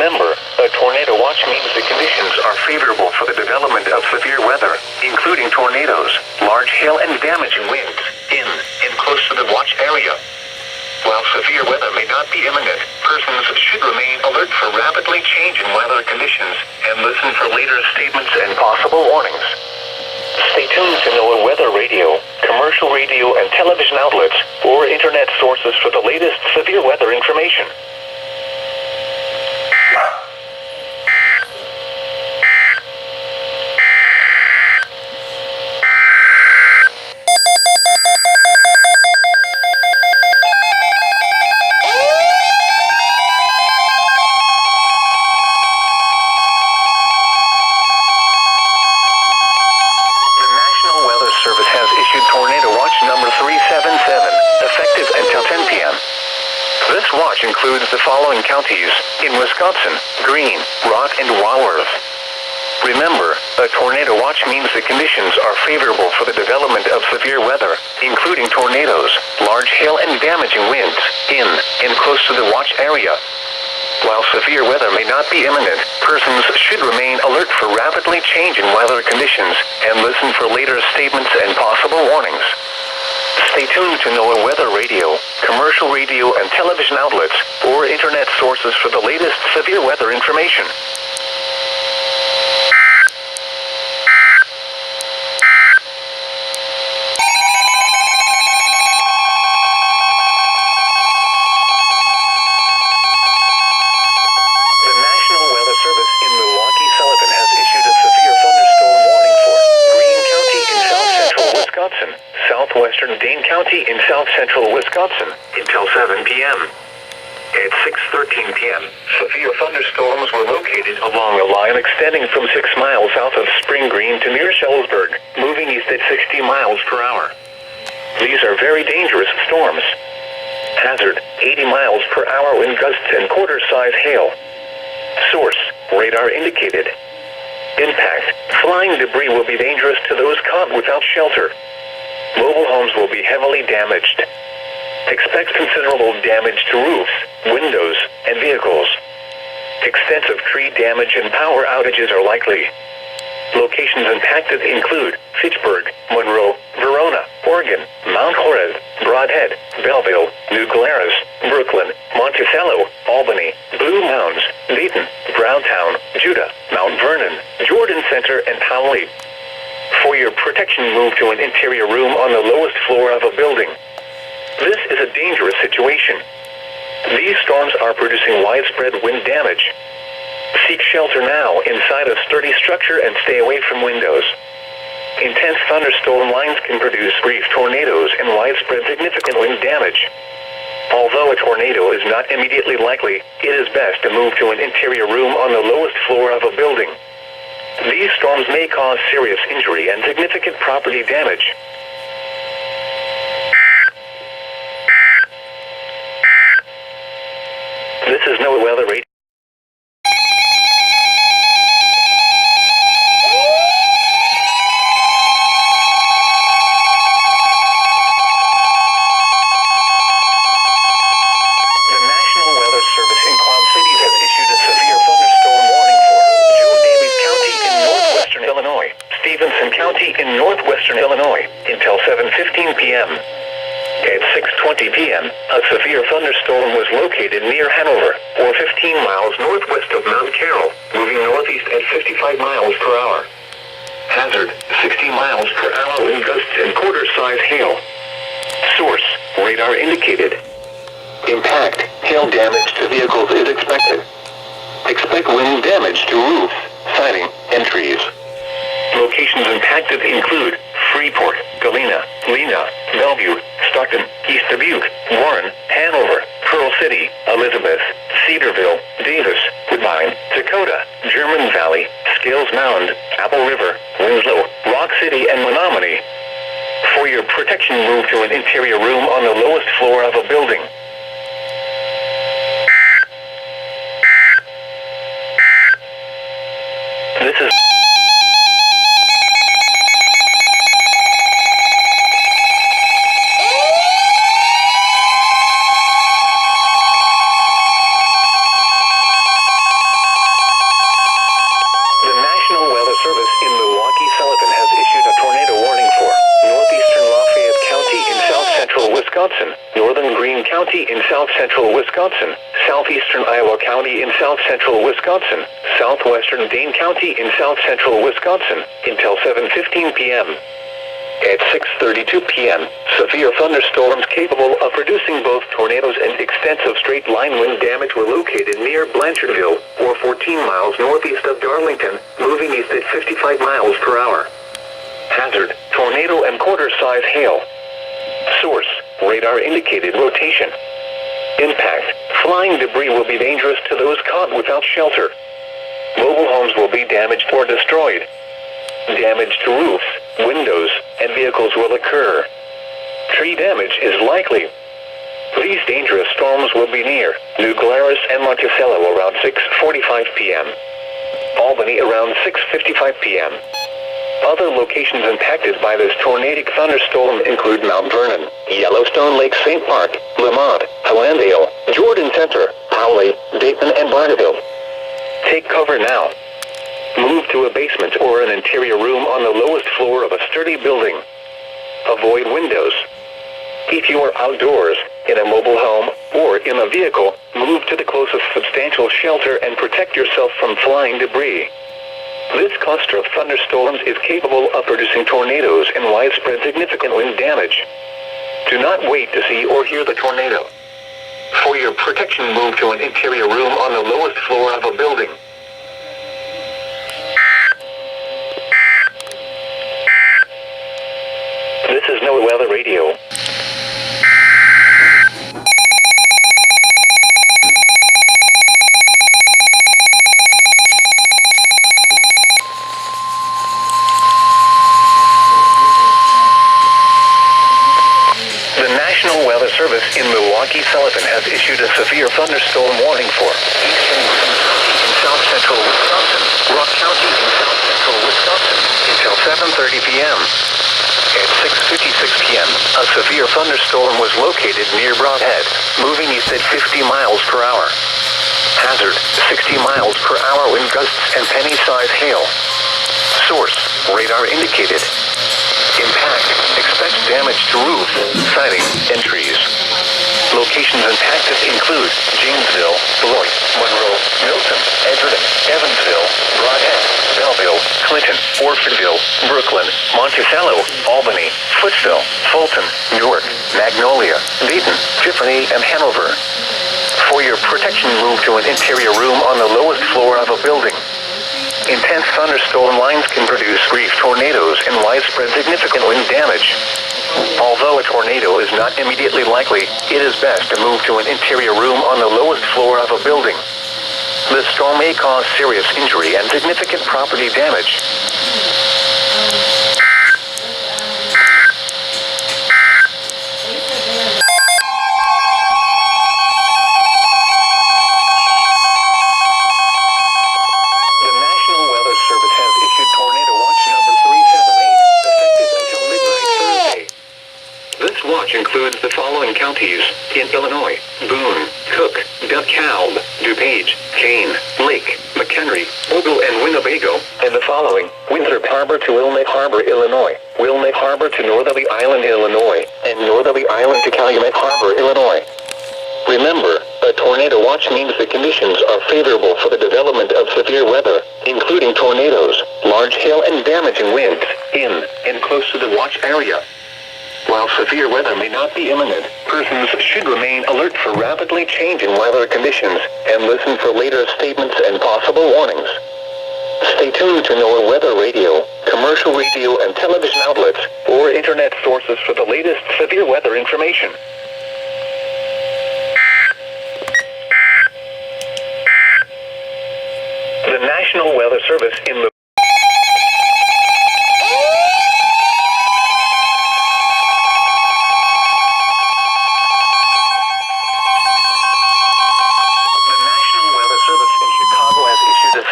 Remember, a tornado watch means the conditions are favorable for the development of severe weather, including tornadoes, large hail and damaging winds, in and close to the watch area. While severe weather may not be imminent, persons should remain alert for rapidly changing weather conditions and listen for later statements and possible warnings. Stay tuned to NOAA weather radio, commercial radio and television outlets, or internet sources for the latest severe weather information. Includes the following counties in Wisconsin: Greene, Rock, and Walworth. Remember, a tornado watch means the conditions are favorable for the development of severe weather, including tornadoes, large hail and damaging winds, in and close to the watch area. While severe weather may not be imminent, persons should remain alert for rapidly changing weather conditions and listen for later statements and possible warnings. Stay tuned to NOAA weather radio, commercial radio and television outlets, or internet sources for the latest severe weather information. The National Weather Service in Milwaukee-Sullivan has issued a severe thunderstorm warning for Greene County in south-central Wisconsin, southwestern Dane County in south-central Wisconsin, until 7 p.m. At 6:13 p.m., severe thunderstorms were located along a line extending from 6 miles south of Spring Green to near Shellisburg, moving east at 60 miles per hour. These are very dangerous storms. Hazard, 80 miles per hour wind gusts and quarter-size hail. Source, radar indicated. Impact, flying debris will be dangerous to those caught without shelter. Mobile homes will be heavily damaged. Expect considerable damage to roofs, windows, and vehicles. Extensive tree damage and power outages are likely. Locations impacted include Fitchburg, Monroe, Verona, Oregon, Mount Horeb, Brodhead, Belleville, New Glarus, Brooklyn, Monticello, Albany, Blue Mounds, Dayton, Browntown, Judah, Mount Vernon, Jordan Center, and Powley. For your protection, move to an interior room on the lowest floor of a building. This is a dangerous situation. These storms are producing widespread wind damage. Seek shelter now inside a sturdy structure and stay away from windows. Intense thunderstorm lines can produce brief tornadoes and widespread significant wind damage. Although a tornado is not immediately likely, it is best to move to an interior room on the lowest floor of a building. These storms may cause serious injury and significant property damage. This is NOAA weather radio. In Northwestern Illinois until 7:15 p.m. At 6:20 p.m., a severe thunderstorm was located near Hanover, or 15 miles northwest of Mount Carroll, moving northeast at 55 miles per hour. Hazard, 60 miles per hour wind gusts and quarter-size hail. Source, radar indicated. Impact, hail damage to vehicles is expected. Expect wind damage to roofs, siding, and trees. Locations impacted include Freeport, Galena, Lena, Bellevue, Stockton, East Dubuque, Warren, Hanover, Pearl City, Elizabeth, Cedarville, Davis, Woodbine, Dakota, German Valley, Scales Mound, Apple River, Winslow, Rock City, and Menominee. For your protection, move to an interior room on the lowest floor of a building. This is Wisconsin, northern Greene County in south-central Wisconsin, southeastern Iowa County in south-central Wisconsin, southwestern Dane County in south-central Wisconsin, until 7:15 p.m. At 6:32 p.m., severe thunderstorms capable of producing both tornadoes and extensive straight-line wind damage were located near Blanchardville, or 14 miles northeast of Darlington, moving east at 55 miles per hour. Hazard, tornado and quarter-size hail. Source, radar indicated rotation. Impact, flying debris will be dangerous to those caught without shelter. Mobile homes will be damaged or destroyed. Damage to roofs, windows, and vehicles will occur. Tree damage is likely. These dangerous storms will be near New Glarus and Monticello around 6:45 p.m. Albany around 6:55 p.m. Other locations impacted by this tornadic thunderstorm include Mount Vernon, Yellowstone Lake St. Park, Lamont, Hilandale, Jordan Center, Powley, Dayton, and Barneville. Take cover now. Move to a basement or an interior room on the lowest floor of a sturdy building. Avoid windows. If you are outdoors, in a mobile home, or in a vehicle, move to the closest substantial shelter and protect yourself from flying debris. This cluster of thunderstorms is capable of producing tornadoes and widespread significant wind damage. Do not wait to see or hear the tornado. For your protection, move to an interior room on the lowest floor of a building. This is NOAA Weather Radio. The National Weather Service in Milwaukee-Sullivan has issued a severe thunderstorm warning for eastern Greene County in south-central Wisconsin, Rock County in south-central Wisconsin, until 7:30 p.m. At 6:56 p.m., a severe thunderstorm was located near Broadhead, moving east at 50 miles per hour. Hazard, 60 miles per hour wind gusts and penny-size hail. Source, radar indicated. Impact, expect damage to roofs, siding, and trees. Locations impacted include Janesville, Beloit, Monroe, Milton, Edgerton, Evansville, Broadhead, Belleville, Clinton, Orfordville, Brooklyn, Monticello, Albany, Footsville, Fulton, Newark, Magnolia, Dayton, Tiffany, and Hanover. For your protection, move to an interior room on the lowest floor of a building. Intense thunderstorm lines can produce brief tornadoes and widespread significant wind damage. Although a tornado is not immediately likely, it is best to move to an interior room on the lowest floor of a building. The storm may cause serious injury and significant property damage. Includes the following counties in Illinois: Boone, Cook, DeKalb, DuPage, Kane, Lake, McHenry, Ogle, and Winnebago, and the following: Winthrop Harbor to Wilmette Harbor, Illinois, Wilmette Harbor to Northerly Island, Illinois, and Northerly Island to Calumet Harbor, Illinois. Remember, a tornado watch means the conditions are favorable for the development of severe weather, including tornadoes, large hail, and damaging winds, in and close to the watch area. While severe weather may not be imminent, persons should remain alert for rapidly changing weather conditions and listen for later statements and possible warnings. Stay tuned to NOAA Weather Radio, commercial radio and television outlets, or internet sources for the latest severe weather information. The National Weather Service in the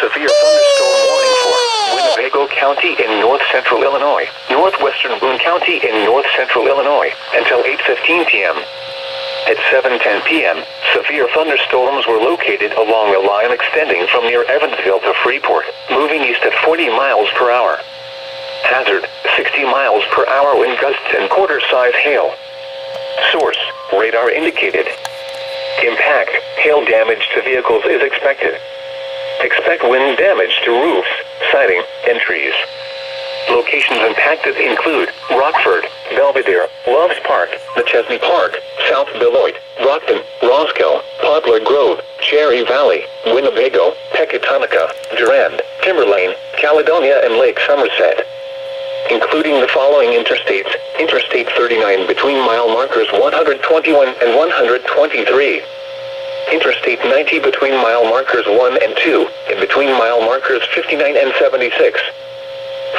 severe thunderstorm warning for Winnebago County in north-central Illinois, Northwestern County in north-central Illinois, until 8:15 p.m. At 7:10 p.m., severe thunderstorms were located along a line extending from near Evansville to Freeport, moving east at 40 miles per hour. Hazard, 60 miles per hour wind gusts and quarter-size hail. Source, radar indicated. Impact, hail damage to vehicles is expected. Expect wind damage to roofs, siding, and trees. Locations impacted include Rockford, Belvedere, Loves Park, McChesney Park, South Beloit, Brockton, Roscoe, Poplar Grove, Cherry Valley, Winnebago, Pecatonica, Durand, Timberlane, Caledonia, and Lake Somerset. Including the following interstates: Interstate 39 between mile markers 121 and 123. Interstate 90 between mile markers 1 and 2, and between mile markers 59 and 76.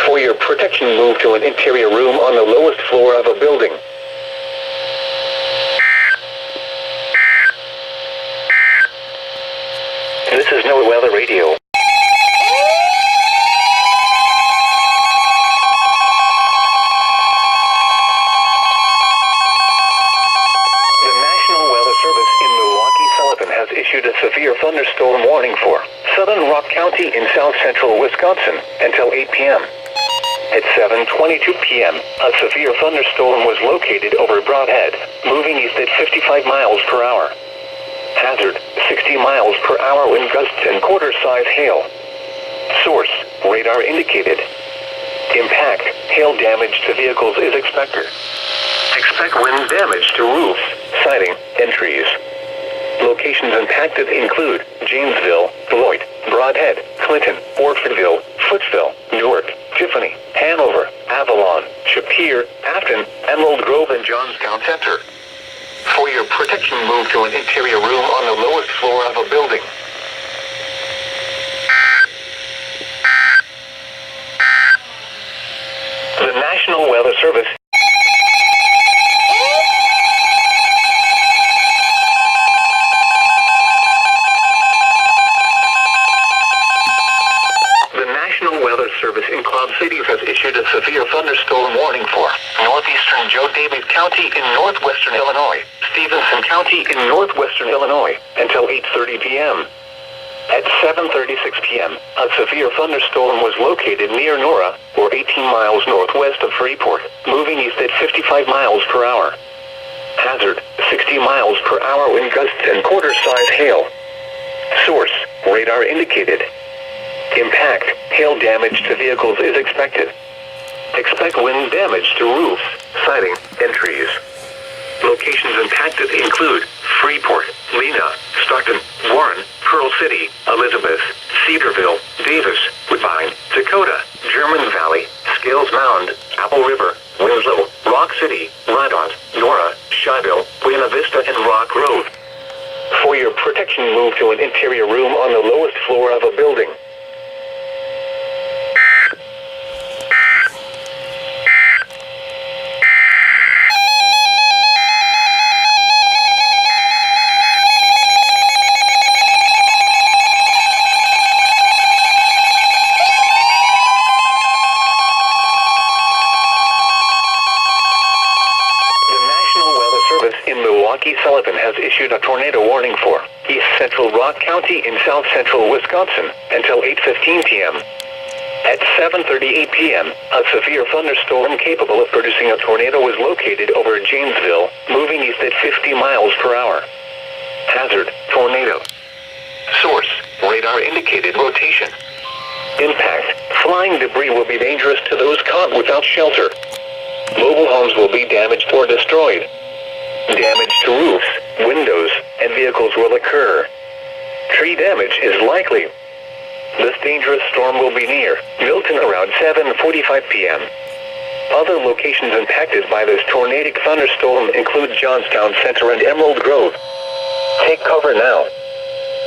For your protection, move to an interior room on the lowest floor of a building. This is NOAA Weather Radio. Has issued a severe thunderstorm warning for southern Rock County in south central Wisconsin until 8 p.m. At 7:22 p.m., a severe thunderstorm was located over Broadhead, moving east at 55 miles per hour. Hazard, 60 miles per hour wind gusts and quarter-size hail. Source, radar indicated. Impact, hail damage to vehicles is expected. Expect wind damage to roofs, siding, and trees. Locations impacted include Janesville, Beloit, Broadhead, Clinton, Orfordville, Footsville, Newark, Tiffany, Hanover, Avalon, Shapiro, Afton, Emerald Grove, and Johnstown Center. For your protection, move to an interior room on the lowest floor of a building. The National Weather Service. Service in Cloud Cities has issued a severe thunderstorm warning for northeastern Joe Daviess County in northwestern Illinois, Stevenson County in northwestern Illinois, until 8:30 p.m. At 7:36 p.m., a severe thunderstorm was located near Nora, or 18 miles northwest of Freeport, moving east at 55 miles per hour. Hazard, 60 miles per hour wind gusts and quarter-size hail. Source, radar indicated. Impact, hail damage to vehicles is expected. Expect wind damage to roofs, siding, and trees. Locations impacted include Freeport, Lena, Stockton, Warren, Pearl City, Elizabeth, Cedarville, Davis, Woodbine, Dakota, German Valley, Scales Mound, Apple River, Winslow, Rock City, Rydot, Nora, Shyville, Buena Vista, and Rock Grove. For your protection, move to an interior room on the lowest floor of a building. Sullivan has issued a tornado warning for east central Rock County in south central Wisconsin until 8:15 p.m. At 7:38 p.m., a severe thunderstorm capable of producing a tornado was located over Janesville, moving east at 50 miles per hour. Hazard, tornado. Source, radar indicated rotation. Impact, flying debris will be dangerous to those caught without shelter. Mobile homes will be damaged or destroyed. Damage to roofs, windows, and vehicles will occur. Tree damage is likely. This dangerous storm will be near Milton around 7:45 p.m. Other locations impacted by this tornadic thunderstorm include Johnstown Center and Emerald Grove. Take cover now.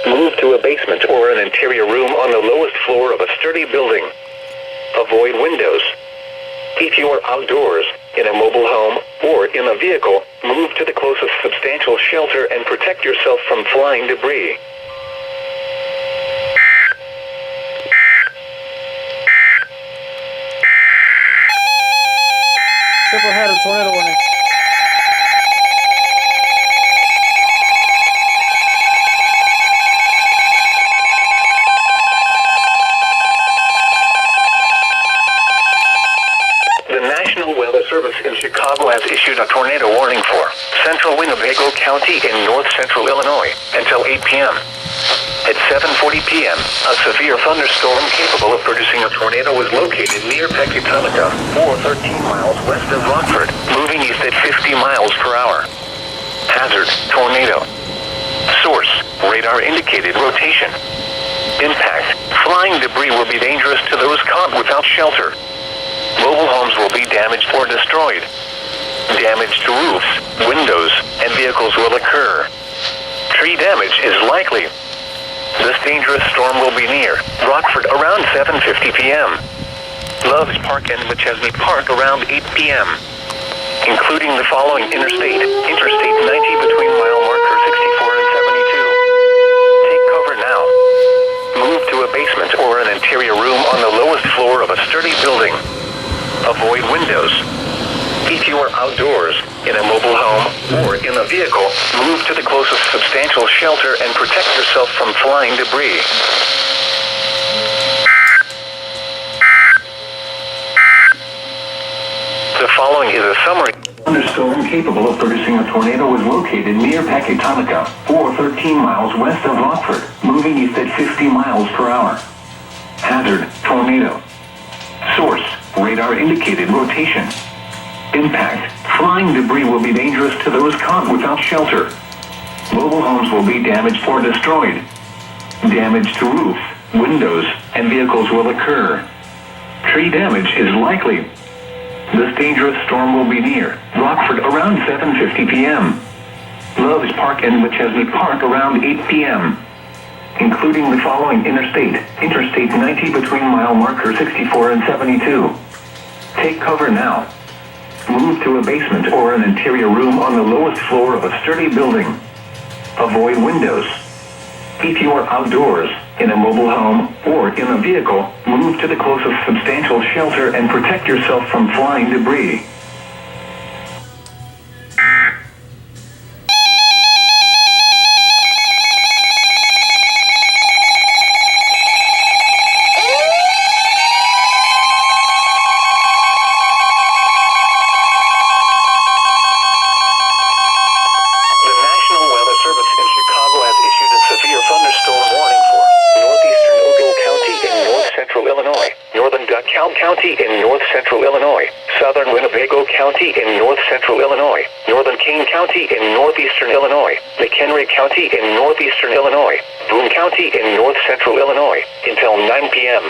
Move to a basement or an interior room on the lowest floor of a sturdy building. Avoid windows. If you are outdoors, in a mobile home, or in a vehicle, move to the closest substantial shelter and protect yourself from flying debris. Triple header tornado warning. The National Weather Service in Chicago has issued a tornado warning for central Winnebago County in north central Illinois until 8 p.m. At 7:40 p.m., a severe thunderstorm capable of producing a tornado was located near Achathcoat, 13 miles west of Rockford, moving east at 50 miles per hour. Hazard, tornado. Source, radar indicated rotation. Impact, flying debris will be dangerous to those caught without shelter. Mobile homes will be damaged or destroyed. Damage to roofs, windows, and vehicles will occur. Tree damage is likely. This dangerous storm will be near Rockford around 7:50 p.m. Loves Park and McChesney Park around 8 p.m. Including the following Interstate 90 between mile marker 64 and 72. Take cover now. Move to a basement or an interior room on the lowest floor of a sturdy building. Avoid windows. If you are outdoors, in a mobile home, or in a vehicle, move to the closest substantial shelter and protect yourself from flying debris. The following is a summary. Thunderstorm capable of producing a tornado was located near Achathcoat, 13 miles west of Rockford, moving east at 50 miles per hour. Hazard, tornado. Source, radar indicated rotation. Impact, flying debris will be dangerous to those caught without shelter. Mobile homes will be damaged or destroyed. Damage to roofs, windows, and vehicles will occur. Tree damage is likely. This dangerous storm will be near Rockford around 7:50 p.m. Loves Park and McChesney Park around 8 p.m. Including the following Interstate 90 between mile marker 64 and 72. Take cover now. Move to a basement or an interior room on the lowest floor of a sturdy building. Avoid windows. If you are outdoors, in a mobile home, or in a vehicle, move to the closest substantial shelter and protect yourself from flying debris. County in north central Illinois, southern Winnebago County in north central Illinois, northern King County in northeastern Illinois, McHenry County in northeastern Illinois, Boone County in north central Illinois, until 9 p.m.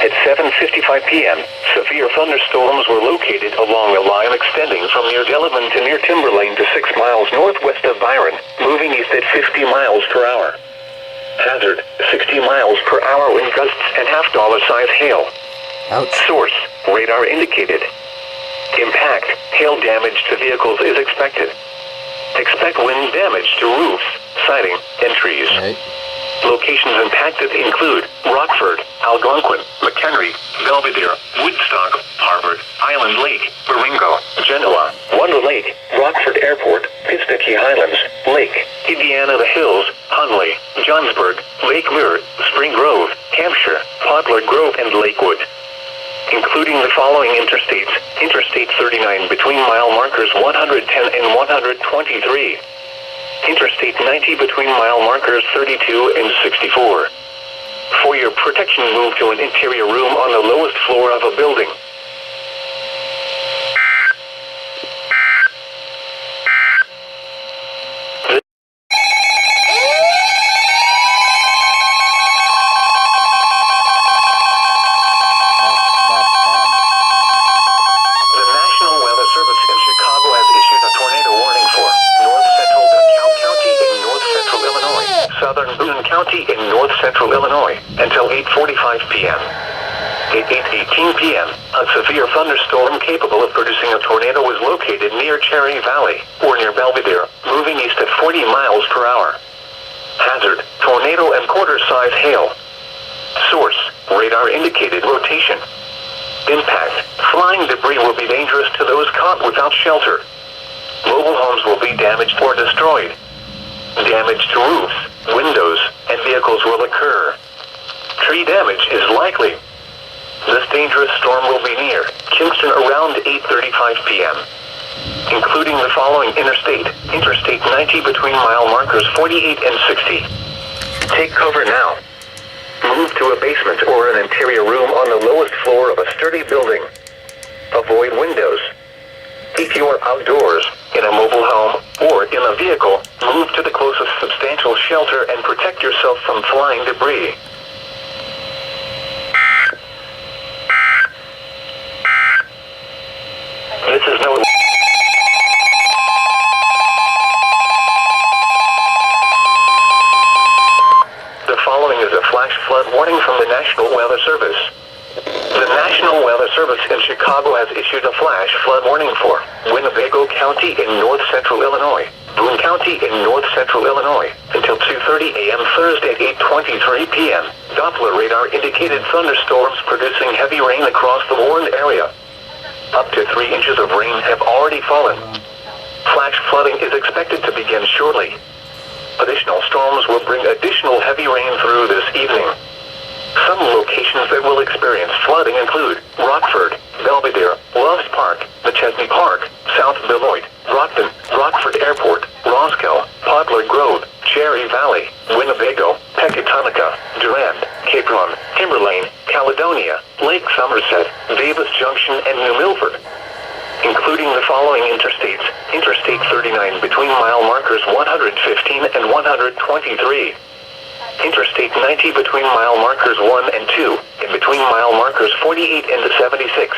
At 7:55 p.m., severe thunderstorms were located along a line extending from near Delavan to near Timberlane to 6 miles northwest of Byron, moving east at 50 miles per hour. Hazard, 60 miles per hour wind gusts and half-dollar-size hail. Ouch. Source, radar indicated. Impact, hail damage to vehicles is expected. Expect wind damage to roofs, siding, and trees. Right. Locations impacted include Rockford, Algonquin, McHenry, Belvedere, Woodstock, Harvard, Island Lake, Baringo, Genoa, Wonder Lake, Rockford Airport, Pistakee Highlands, Lake, Indiana The Hills, Hunley, Johnsburg, Lake Mirror, Spring Grove, Hampshire, Poplar Grove, and Lakewood. Including the following interstates, Interstate 39 between mile markers 110 and 123. Interstate 90 between mile markers 32 and 64. For your protection, move to an interior room on the lowest floor of a building. Southern Boone County in north central Illinois until 8:45 p.m. At 8:18 p.m., a severe thunderstorm capable of producing a tornado was located near Cherry Valley or near Belvedere, moving east at 40 miles per hour. Hazard, tornado and quarter-size hail. Source, radar indicated rotation. Impact, flying debris will be dangerous to those caught without shelter. Mobile homes will be damaged or destroyed. Damage to roofs, windows, and vehicles will occur. Tree damage is likely. This dangerous storm will be near Kingston around 8:35 p.m. including the following Interstate 90 between mile markers 48 and 60. Take cover now. Move to a basement or an interior room on the lowest floor of a sturdy building. Avoid windows. If you are outdoors, in a mobile home, or in a vehicle, move to the closest substantial shelter and protect yourself from flying debris. This is no... The following is a flash flood warning from the National Weather Service. The National Weather Service in Chicago has issued a flash flood warning for Winnebago County in north-central Illinois, Boone County in north-central Illinois, until 2:30 a.m. Thursday at 8:23 p.m. Doppler radar indicated thunderstorms producing heavy rain across the warned area. Up to 3 inches of rain have already fallen. Flash flooding is expected to begin shortly. Additional storms will bring additional heavy rain through this evening. Some locations that will experience flooding include Rockford, Belvedere, Loves Park, McChesney Park, South Beloit, Brockton, Rockford Airport, Roscoe, Poplar Grove, Cherry Valley, Winnebago, Pecatonica, Durand, Capron, Timberlane, Caledonia, Lake Somerset, Davis Junction, and New Milford. Including the following interstates: Interstate 39 between mile markers 115 and 123. Interstate 90 between mile markers 1 and 2, and between mile markers 48 and 76.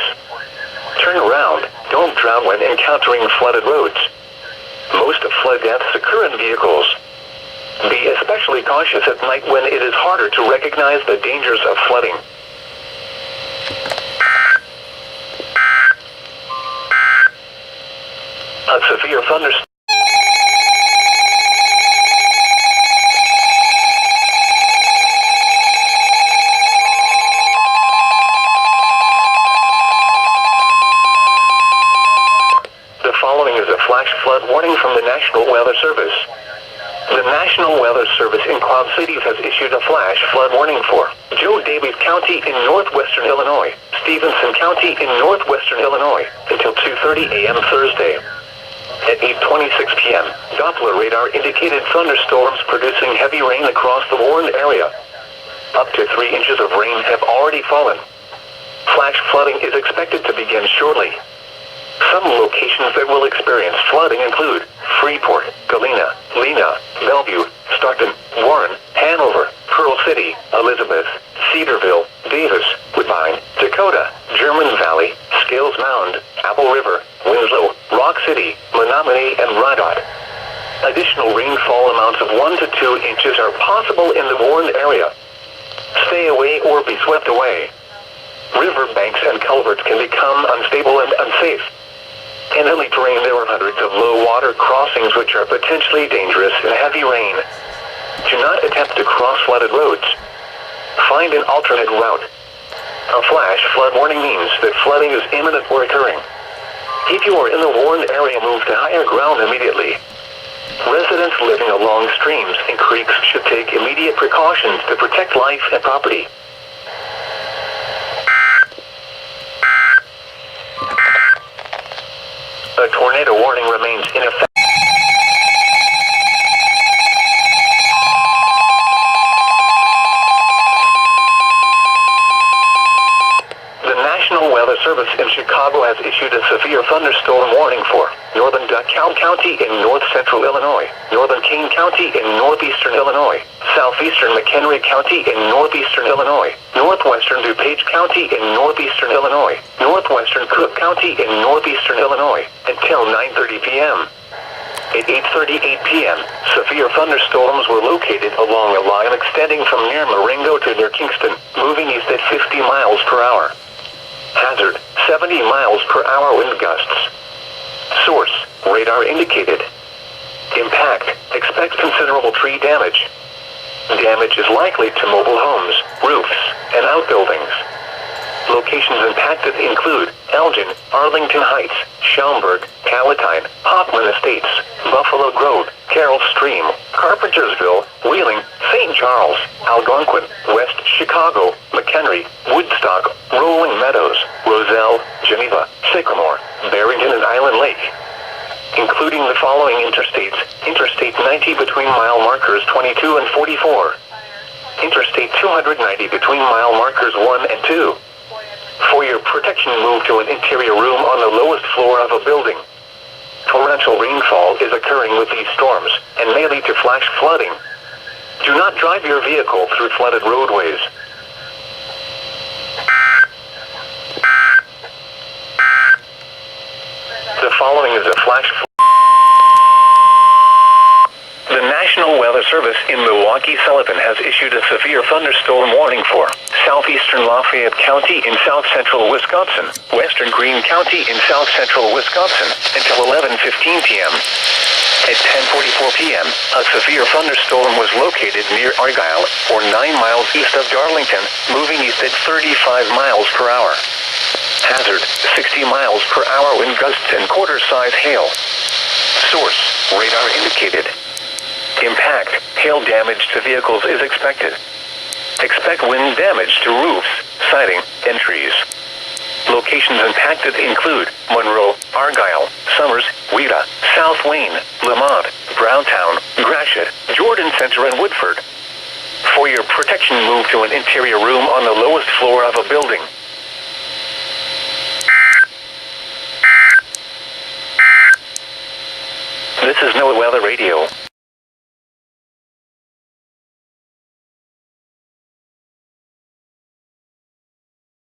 Turn around, don't drown when encountering flooded roads. Most flood deaths occur in vehicles. Be especially cautious at night when it is harder to recognize the dangers of flooding. A severe thunderstorm. Flood warning from the National Weather Service. The National Weather Service in Quad Cities has issued a flash flood warning for Joe Davies County in northwestern Illinois, Stevenson County in northwestern Illinois, until 2:30 a.m. Thursday. At 8:26 p.m., Doppler radar indicated thunderstorms producing heavy rain across the warned area. Up to 3 inches of rain have already fallen. Flash flooding is expected to begin shortly. Some locations that will experience flooding include Freeport, Galena, Lena, Bellevue, Stockton, Warren, Hanover, Pearl City, Elizabeth, Cedarville, Davis, Woodbine, Dakota, German Valley, Scales Mound, Apple River, Winslow, Rock City, Menominee, and Rodot. Additional rainfall amounts of 1 to 2 inches are possible in the warned area. Stay away or be swept away. River banks and culverts can become unstable and unsafe. In hilly terrain, there are hundreds of low-water crossings which are potentially dangerous in heavy rain. Do not attempt to cross flooded roads. Find an alternate route. A flash flood warning means that flooding is imminent or occurring. If you are in the warned area, move to higher ground immediately. Residents living along streams and creeks should take immediate precautions to protect life and property. A tornado warning remains in effect. The National Weather Service in Chicago has issued a severe thunderstorm warning for northern DuPage County in north-central Illinois, northern Kane County in northeastern Illinois, southeastern McHenry County in northeastern Illinois, northwestern DuPage County in northeastern Illinois, northwestern Cook County in northeastern Illinois, until 9:30 p.m. At 8:38 p.m., severe thunderstorms were located along a line extending from near Marengo to near Kingston, moving east at 50 miles per hour. Hazard, 70 miles per hour wind gusts. Source, radar indicated. Impact, expect considerable tree damage. Damage is likely to mobile homes, roofs, and outbuildings. Locations impacted include Elgin, Arlington Heights, Schaumburg, Palatine, Hoffman Estates, Buffalo Grove, Carroll Stream, Carpentersville, Wheeling, St. Charles, Algonquin, West Chicago, McHenry, Woodstock, Rolling Meadows, Roselle, Geneva, Sycamore, Barrington and Island Lake. avoiding the following interstates. Interstate 90 between mile markers 22 and 44. Interstate 290 between mile markers 1 and 2. For your protection, move to an interior room on the lowest floor of a building. Torrential rainfall is occurring with these storms and may lead to flash flooding. Do not drive your vehicle through flooded roadways. The following is a flash flood. The National Weather Service in Milwaukee-Sullivan has issued a severe thunderstorm warning for southeastern Lafayette County in south-central Wisconsin, western Greene County in south-central Wisconsin, until 11:15 p.m. At 10:44 p.m., a severe thunderstorm was located near Argyle, or 9 miles east of Darlington, moving east at 35 miles per hour. Hazard, 60 miles per hour wind gusts and quarter-size hail. Source, radar indicated. Impact, hail damage to vehicles is expected. Expect wind damage to roofs, siding, and trees. Locations impacted include Monroe, Argyle, Summers, Wheeler, South Wayne, Lemont, Browntown, Gratiot, Jordan Center, and Woodford. For your protection, move to an interior room on the lowest floor of a building. This is NOAA Weather Radio.